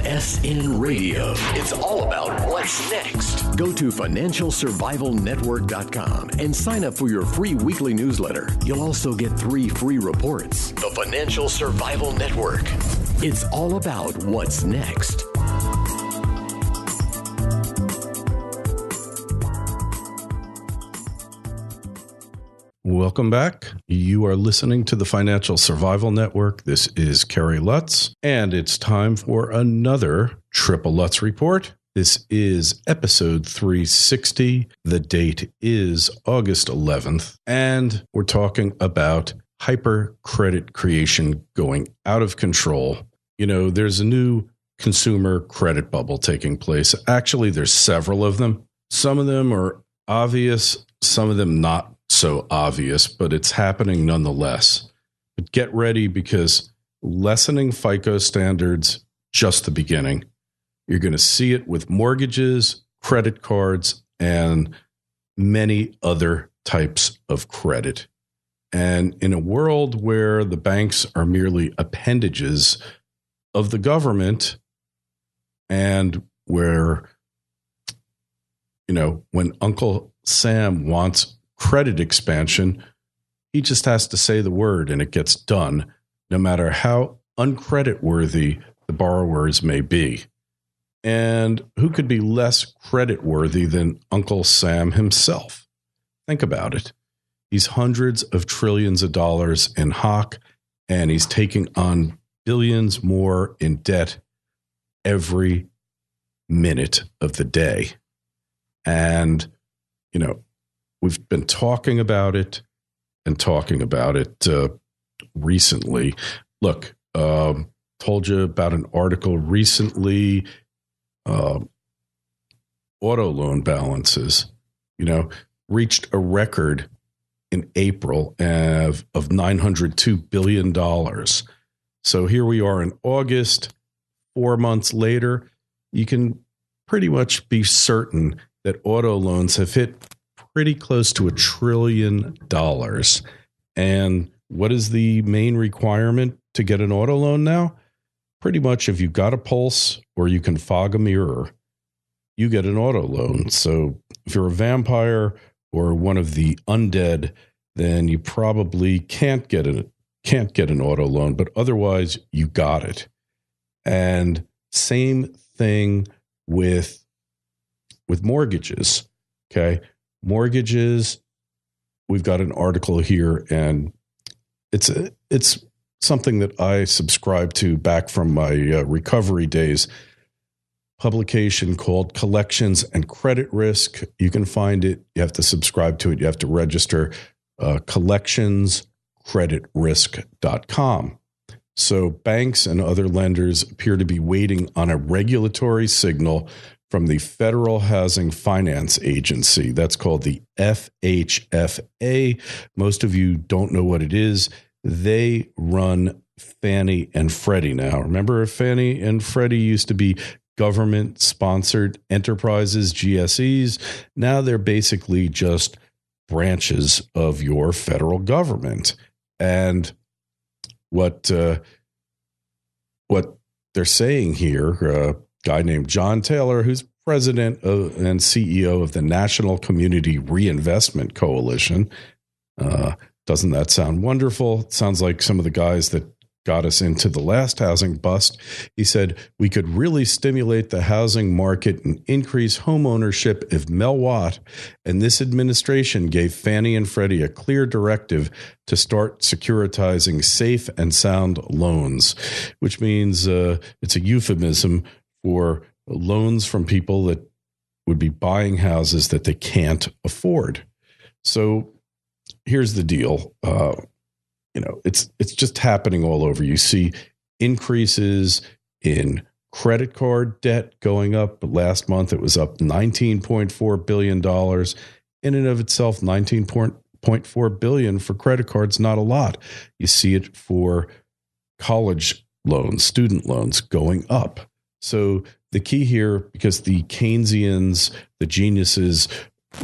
LSN Radio. It's all about what's next. Go to financialsurvivalnetwork.com and sign up for your free weekly newsletter. You'll also get 3 free reports. The Financial Survival Network. It's all about what's next. Welcome back. You are listening to the Financial Survival Network. This is Kerry Lutz, and it's time for another Triple Lutz report. This is episode 360. The date is August 11th, and we're talking about hyper credit creation going out of control. You know, there's a new consumer credit bubble taking place. Actually, there's several of them. Some of them are obvious, some of them not so obvious, but it's happening nonetheless. But get ready, because lessening FICO standards, just the beginning. You're going to see it with mortgages, credit cards, and many other types of credit. And in a world where the banks are merely appendages of the government, and where, you know, when Uncle Sam wants credit expansion, he just has to say the word and it gets done, no matter how uncreditworthy the borrowers may be. And who could be less creditworthy than Uncle Sam himself? Think about it. He's hundreds of trillions of dollars in hock, and he's taking on billions more in debt every minute of the day. And, you know, we've been talking about it recently. Look, told you about an article recently. Auto loan balances, you know, reached a record in April of $902 billion. So here we are in August, 4 months later. You can pretty much be certain that auto loans have hit pretty close to $1 trillion. And what is the main requirement to get an auto loan now? Pretty much, if you've got a pulse or you can fog a mirror, you get an auto loan. So if you're a vampire or one of the undead, then you probably can't get an auto loan, but otherwise you got it. And same thing with mortgages. Okay. Mortgages, we've got an article here, and it's something that I subscribe to back from my recovery days. Publication called Collections and Credit Risk. You can find it. You have to subscribe to it. You have to register. Collectionscreditrisk.com. So banks and other lenders appear to be waiting on a regulatory signal from the Federal Housing Finance Agency. That's called the FHFA. Most of you don't know what it is. They run Fannie and Freddie now. Remember, Fannie and Freddie used to be government-sponsored enterprises, GSEs. Now they're basically just branches of your federal government. And what they're saying here, guy named John Taylor, who's president and CEO of the National Community Reinvestment Coalition. Doesn't that sound wonderful? It sounds like some of the guys that got us into the last housing bust. He said, we could really stimulate the housing market and increase home ownership if Mel Watt and this administration gave Fannie and Freddie a clear directive to start securitizing safe and sound loans, which means it's a euphemism for loans from people that would be buying houses that they can't afford. So here's the deal. It's just happening all over. You see increases in credit card debt going up. Last month, it was up $19.4 billion. In and of itself, $19.4 billion for credit cards, not a lot. You see it for college loans, student loans going up. So the key here, because the Keynesians, the geniuses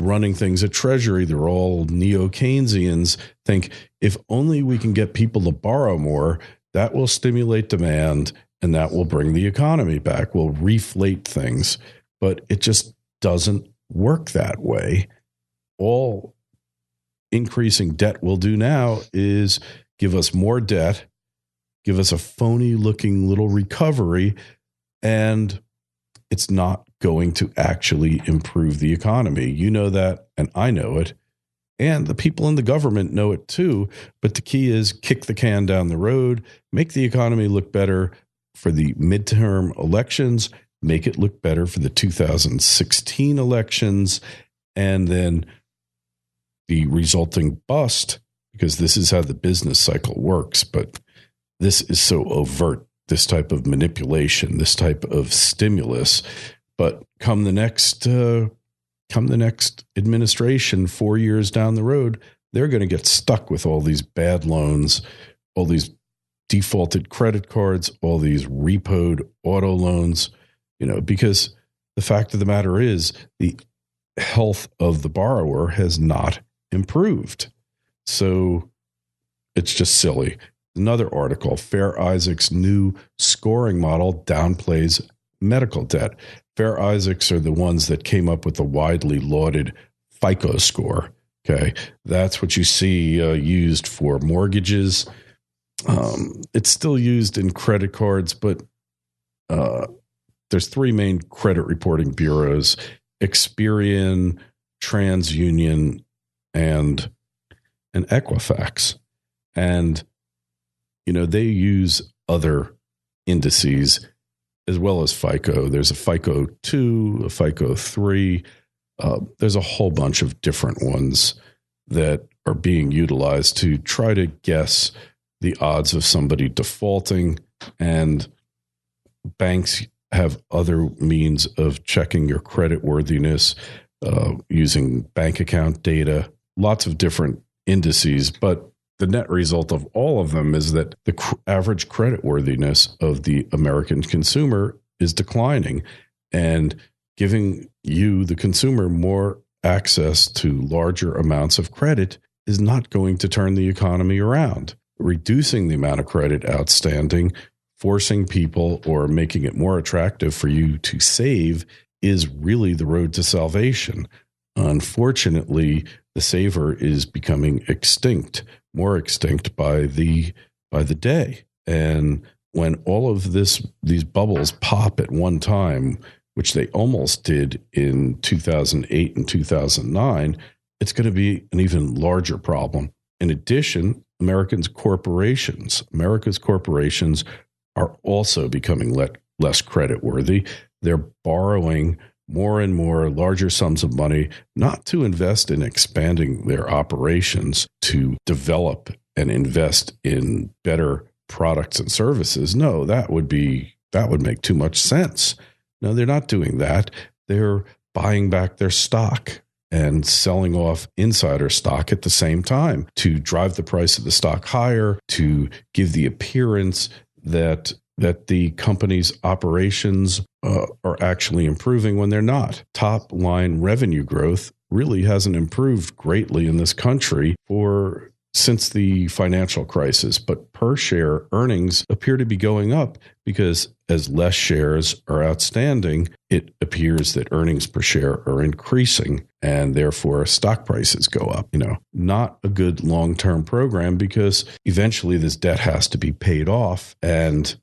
running things at Treasury, they're all neo-Keynesians, think if only we can get people to borrow more, that will stimulate demand and that will bring the economy back. We'll reflate things, but it just doesn't work that way. All increasing debt will do now is give us more debt, give us a phony looking little recovery, and it's not going to actually improve the economy. You know that, and I know it, and the people in the government know it too. But the key is kick the can down the road, make the economy look better for the midterm elections, make it look better for the 2016 elections, and then the resulting bust, because this is how the business cycle works. But this is so overt, this type of manipulation, this type of stimulus. But come the next administration, 4 years down the road, they're going to get stuck with all these bad loans, all these defaulted credit cards, all these repoed auto loans, because the fact of the matter is the health of the borrower has not improved. So it's just silly. Another article, Fair Isaac's new scoring model downplays medical debt. Fair Isaacs are the ones that came up with the widely lauded FICO score. Okay, that's what you see used for mortgages. It's still used in credit cards, but there's three main credit reporting bureaus: Experian, TransUnion, and Equifax. And they use other indices as well as FICO. There's a FICO 2, a FICO 3. There's a whole bunch of different ones that are being utilized to try to guess the odds of somebody defaulting. And banks have other means of checking your creditworthiness using bank account data, lots of different indices. But the net result of all of them is that the average creditworthiness of the American consumer is declining, and giving you, the consumer, more access to larger amounts of credit is not going to turn the economy around. Reducing the amount of credit outstanding, forcing people or making it more attractive for you to save is really the road to salvation. Unfortunately, the saver is becoming extinct, more extinct by the day. And when all of these bubbles pop at one time, which they almost did in 2008 and 2009, it's going to be an even larger problem. In addition, America's corporations are also becoming less creditworthy. They're borrowing more and more larger sums of money, not to invest in expanding their operations, to develop and invest in better products and services. No, that would make too much sense. No, they're not doing that. They're buying back their stock and selling off insider stock at the same time to drive the price of the stock higher, to give the appearance that the company's operations are actually improving when they're not. Top line revenue growth really hasn't improved greatly in this country since the financial crisis, but per share earnings appear to be going up because as less shares are outstanding, it appears that earnings per share are increasing and therefore stock prices go up. Not a good long-term program because eventually this debt has to be paid off. And,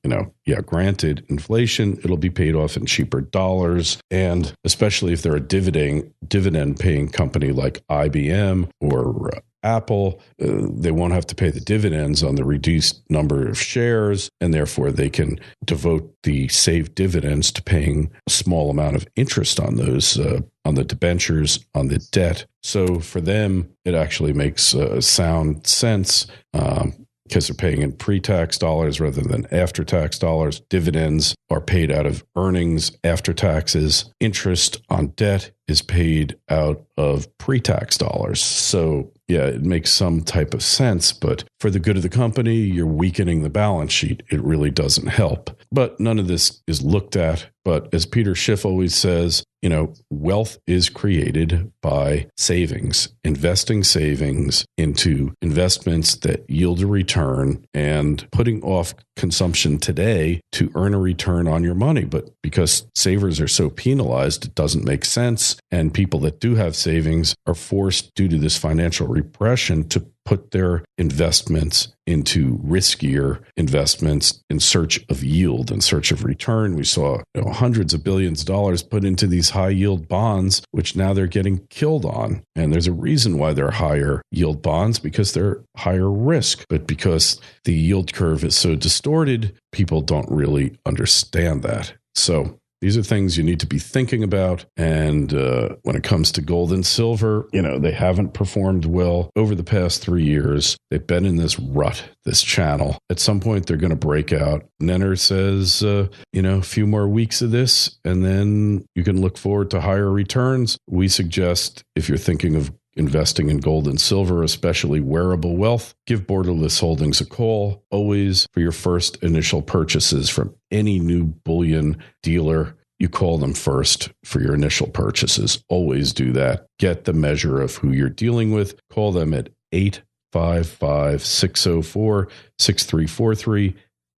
granted, inflation, it'll be paid off in cheaper dollars. And especially if they're a dividend paying company like IBM or Apple, they won't have to pay the dividends on the reduced number of shares, and therefore they can devote the saved dividends to paying a small amount of interest on those, on the debentures, on the debt. So for them, it actually makes sound sense because they're paying in pre-tax dollars rather than after-tax dollars. Dividends are paid out of earnings after taxes. Interest on debt is paid out of pre-tax dollars. So yeah, it makes some type of sense, but for the good of the company, you're weakening the balance sheet. It really doesn't help. But none of this is looked at But as Peter Schiff always says, wealth is created by savings, investing savings into investments that yield a return and putting off consumption today to earn a return on your money. But because savers are so penalized, it doesn't make sense. And people that do have savings are forced due to this financial repression to put their investments into riskier investments in search of yield, in search of return. We saw hundreds of billions of dollars put into these high yield bonds, which now they're getting killed on. And there's a reason why they're higher yield bonds, because they're higher risk. But because the yield curve is so distorted, people don't really understand that. So these are things you need to be thinking about. And when it comes to gold and silver, they haven't performed well over the past 3 years. They've been in this rut, this channel. At some point, they're going to break out. Nenner says, a few more weeks of this, and then you can look forward to higher returns. We suggest, if you're thinking of investing in gold and silver, especially wearable wealth, give Borderless Holdings a call. Always, for your first initial purchases from any new bullion dealer, you call them first for your initial purchases. Always do that. Get the measure of who you're dealing with. Call them at 855-604-6343,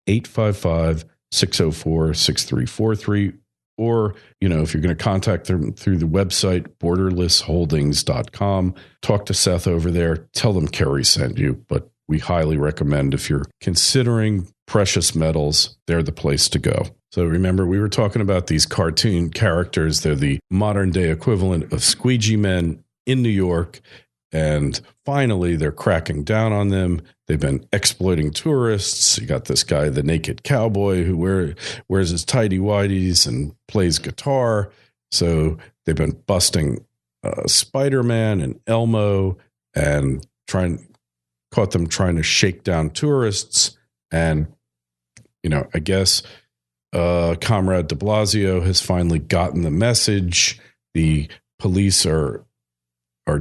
855-604-6343. Or, if you're going to contact them through the website, borderlessholdings.com, talk to Seth over there, tell them Kerry sent you. But we highly recommend, if you're considering precious metals, they're the place to go. So remember, we were talking about these cartoon characters. They're the modern day equivalent of squeegee men in New York. And finally, they're cracking down on them. They've been exploiting tourists. You got this guy, the naked cowboy, who wears his tighty-whities and plays guitar. So they've been busting Spider-Man and Elmo and caught them trying to shake down tourists. And, I guess Comrade de Blasio has finally gotten the message. The police are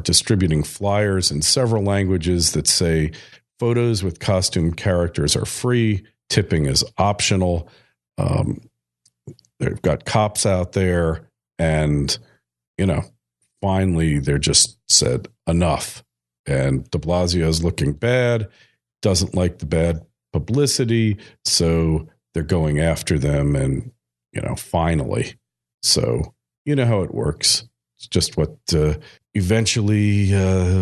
distributing flyers in several languages that say photos with costume characters are free, tipping is optional. They've got cops out there, and, finally they're just said enough. And de Blasio is looking bad, doesn't like the bad publicity, so they're going after them, and, finally. So, how it works. It's just what eventually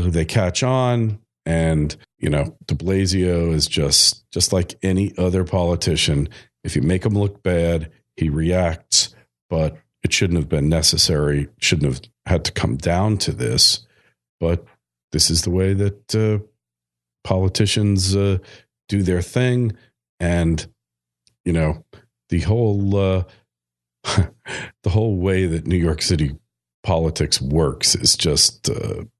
they catch on. And, de Blasio is just like any other politician. If you make him look bad, he reacts, but it shouldn't have been necessary. Shouldn't have had to come down to this. But this is the way that politicians do their thing. And, the whole way that New York City politics works is just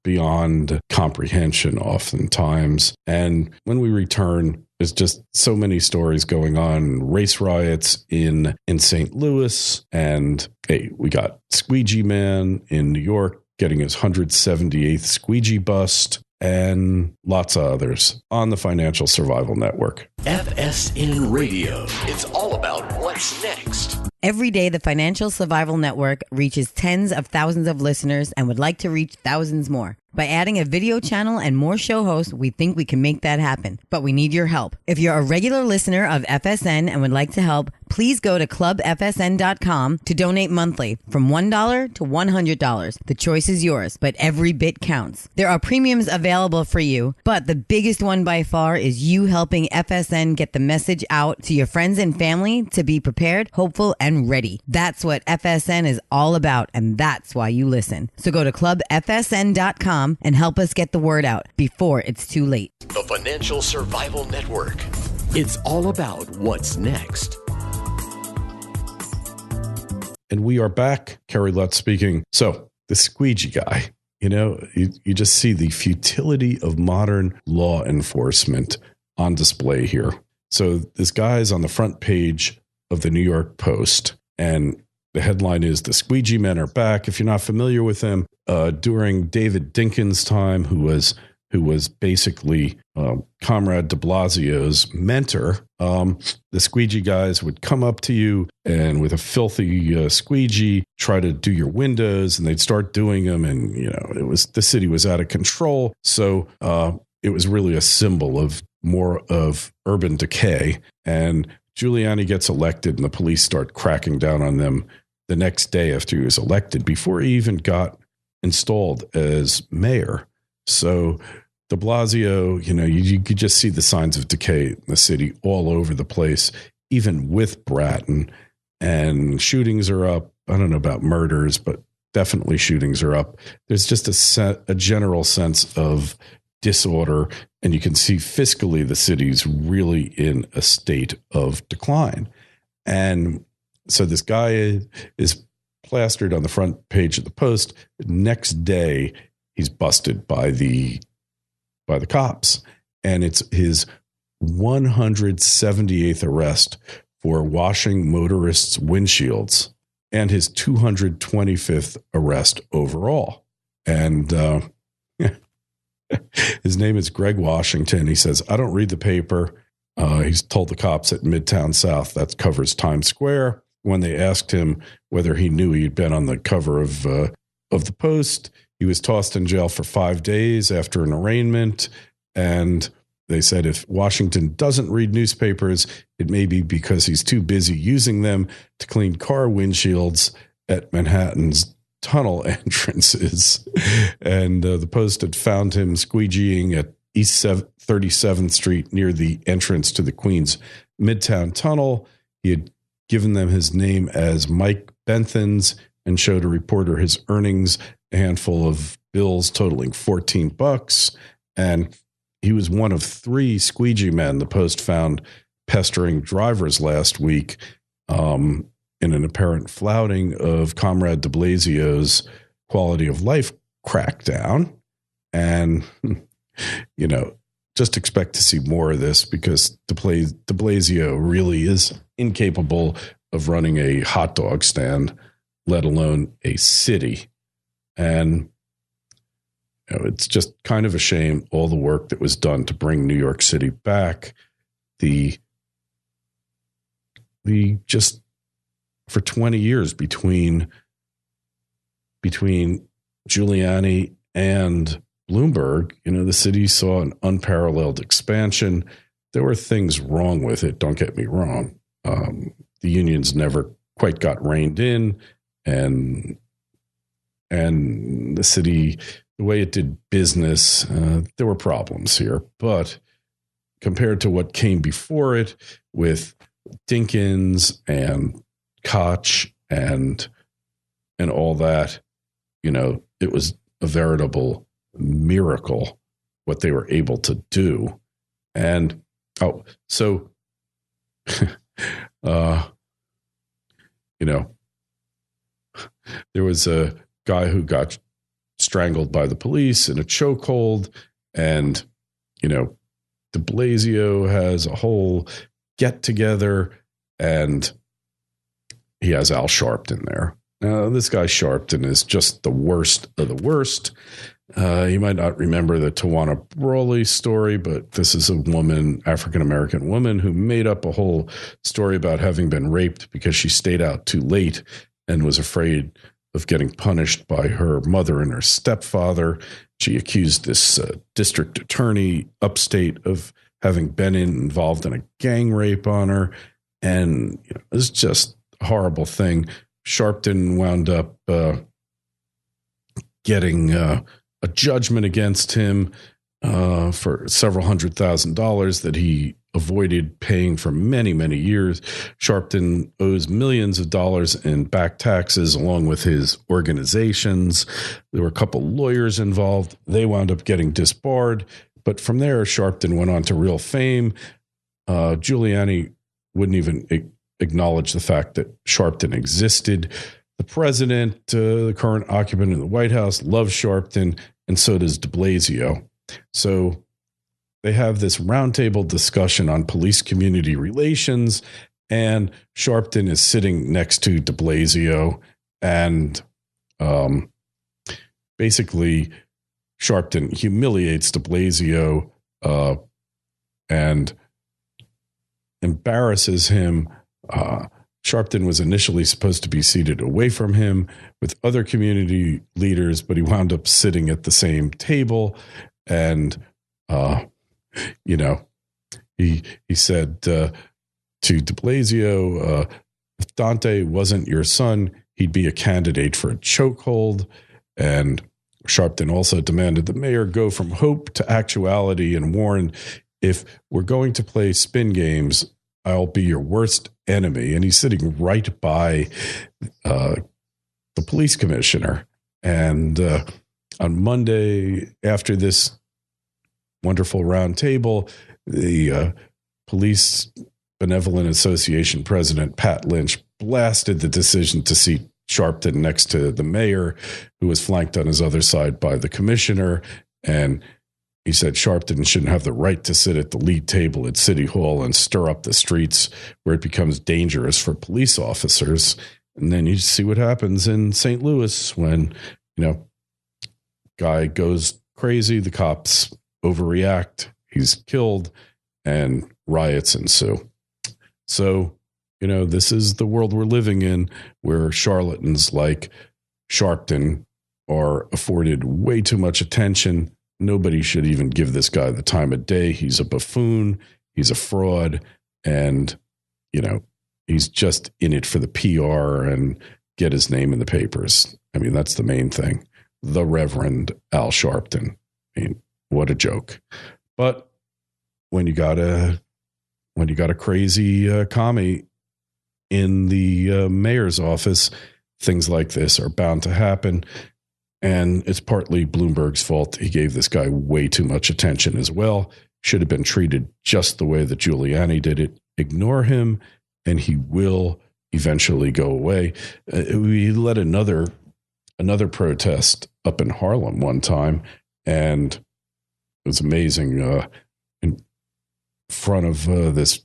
beyond comprehension oftentimes. And when we return, there's just so many stories going on. Race riots in St. Louis. And hey, we got Squeegee Man in New York getting his 178th squeegee bust, and lots of others on the Financial Survival Network. FSN Radio. It's all about what's next. Every day, the Financial Survival Network reaches tens of thousands of listeners and would like to reach thousands more. By adding a video channel and more show hosts, we think we can make that happen. But we need your help. If you're a regular listener of FSN and would like to help, please go to clubfsn.com to donate monthly from $1 to $100. The choice is yours, but every bit counts. There are premiums available for you, but the biggest one by far is you helping FSN get the message out to your friends and family to be prepared, hopeful, and ready. That's what FSN is all about, and that's why you listen. So go to clubfsn.com and help us get the word out before it's too late. The Financial Survival Network. It's all about what's next. And we are back. Kerry Lutz speaking. So the squeegee guy, you just see the futility of modern law enforcement on display here. So this guy is on the front page of the New York Post, and the headline is "The Squeegee Men Are Back." If you're not familiar with them, during David Dinkins' time, who was who was basically Comrade de Blasio's mentor. The squeegee guys would come up to you and with a filthy squeegee try to do your windows, and they'd start doing them. And, the city was out of control. So it was really a symbol of more of urban decay. And Giuliani gets elected and the police start cracking down on them the next day after he was elected, before he even got installed as mayor. So de Blasio, you could just see the signs of decay in the city all over the place, even with Bratton. And shootings are up. I don't know about murders, but definitely shootings are up. There's just a general sense of disorder, and you can see fiscally the city's really in a state of decline. And so this guy is plastered on the front page of the Post. Next day, he's busted by the cops, and it's his 178th arrest for washing motorists' windshields and his 225th arrest overall. And his name is Greg Washington. He says, I don't read the paper. He's told the cops at Midtown South, that covers Times Square. When they asked him whether he knew he'd been on the cover of the Post, he was tossed in jail for 5 days after an arraignment. And they said if Washington doesn't read newspapers, it may be because he's too busy using them to clean car windshields at Manhattan's tunnel entrances. And the Post had found him squeegeeing at East 37th Street near the entrance to the Queens Midtown Tunnel. He had given them his name as Mike Benthens and showed a reporter his earnings, a handful of bills totaling $14. And he was one of 3 squeegee men the Post found pestering drivers last week in an apparent flouting of Comrade de Blasio's quality of life crackdown. And, just expect to see more of this, because de Blasio really is incapable of running a hot dog stand, let alone a city. And it's just kind of a shame, all the work that was done to bring New York City back. The just for 20 years between Giuliani and Bloomberg, the city saw an unparalleled expansion. There were things wrong with it, don't get me wrong. The unions never quite got reined in, and the city, the way it did business, there were problems here. But compared to what came before it with Dinkins and Koch and all that, it was a veritable miracle what they were able to do. And there was a guy who got strangled by the police in a chokehold, and de Blasio has a whole get together, and he has Al Sharpton there. Now, this guy Sharpton is just the worst of the worst. You might not remember the Tawana Brawley story, but this is a woman, African-American woman, who made up a whole story about having been raped because she stayed out too late and was afraid of getting punished by her mother and her stepfather. She accused this district attorney upstate of having been involved in a gang rape on her. And it was just a horrible thing. Sharpton wound up getting a judgment against him for several $100,000 that he avoided paying for many, many years. Sharpton owes millions of dollars in back taxes along with his organizations. There were a couple lawyers involved. They wound up getting disbarred. But from there, Sharpton went on to real fame. Giuliani wouldn't even acknowledge the fact that Sharpton existed. The president, the current occupant of the White House, loves Sharpton, and so does de Blasio. So they have this roundtable discussion on police community relations, and Sharpton is sitting next to de Blasio, and basically Sharpton humiliates de Blasio and embarrasses him. Sharpton was initially supposed to be seated away from him with other community leaders, but he wound up sitting at the same table. And, he said to de Blasio, if Dante wasn't your son, he'd be a candidate for a chokehold. And Sharpton also demanded the mayor go from hope to actuality and warned, if we're going to play spin games, I'll be your worst enemy. And he's sitting right by the police commissioner. And on Monday, after this wonderful round table, the Police Benevolent Association president, Pat Lynch, blasted the decision to seat Sharpton next to the mayor, who was flanked on his other side by the commissioner. And he said Sharpton shouldn't have the right to sit at the lead table at City Hall and stir up the streets where it becomes dangerous for police officers. And then you see what happens in St. Louis when, guy goes crazy, the cops overreact, he's killed, and riots ensue. So, this is the world we're living in, where charlatans like Sharpton are afforded way too much attention. Nobody should even give this guy the time of day. He's a buffoon. He's a fraud. And, he's just in it for the PR and get his name in the papers. I mean, that's the main thing. The Reverend Al Sharpton. I mean, what a joke. But when you got a crazy commie in the mayor's office, things like this are bound to happen. And it's partly Bloomberg's fault. He gave this guy way too much attention as well. Should have been treated just the way that Giuliani did it. Ignore him, and he will eventually go away. We led another protest up in Harlem one time, and it was amazing. In front of this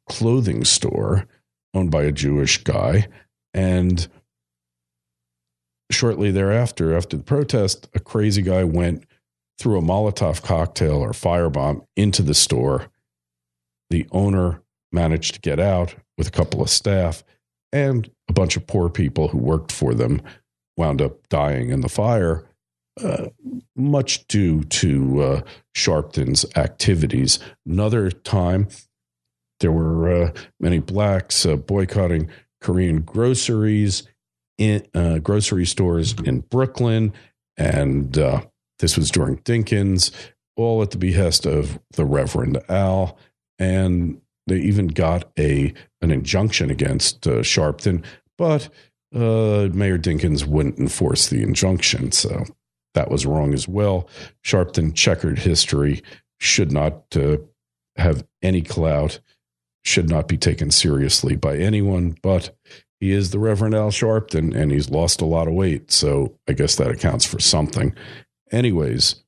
clothing store owned by a Jewish guy, and shortly thereafter, after the protest, a crazy guy went threw a Molotov cocktail or firebomb into the store. The owner managed to get out with a couple of staff, and a bunch of poor people who worked for them wound up dying in the fire, much due to Sharpton's activities. Another time, there were many blacks boycotting Korean groceries in grocery stores in Brooklyn, and this was during Dinkins, all at the behest of the Reverend Al, and they even got an injunction against Sharpton, but Mayor Dinkins wouldn't enforce the injunction, so that was wrong as well. Sharpton, checkered history, should not have any clout, should not be taken seriously by anyone, but he is the Reverend Al Sharpton, and he's lost a lot of weight, so I guess that accounts for something. Anyways,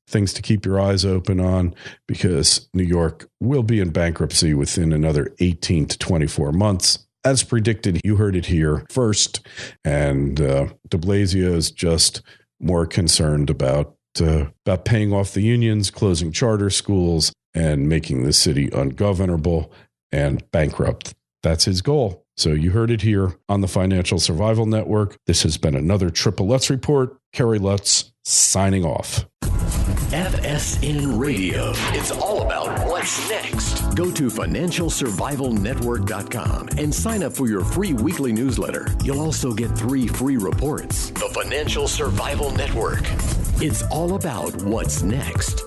things to keep your eyes open on, because New York will be in bankruptcy within another 18 to 24 months. As predicted, you heard it here first, and de Blasio is just more concerned about paying off the unions, closing charter schools, and making the city ungovernable and bankrupt. That's his goal. So you heard it here on the Financial Survival Network. This has been another Triple Lutz Report. Kerry Lutz signing off. FSN Radio. It's all about what's next. Go to financialsurvivalnetwork.com and sign up for your free weekly newsletter. You'll also get 3 free reports. The Financial Survival Network. It's all about what's next.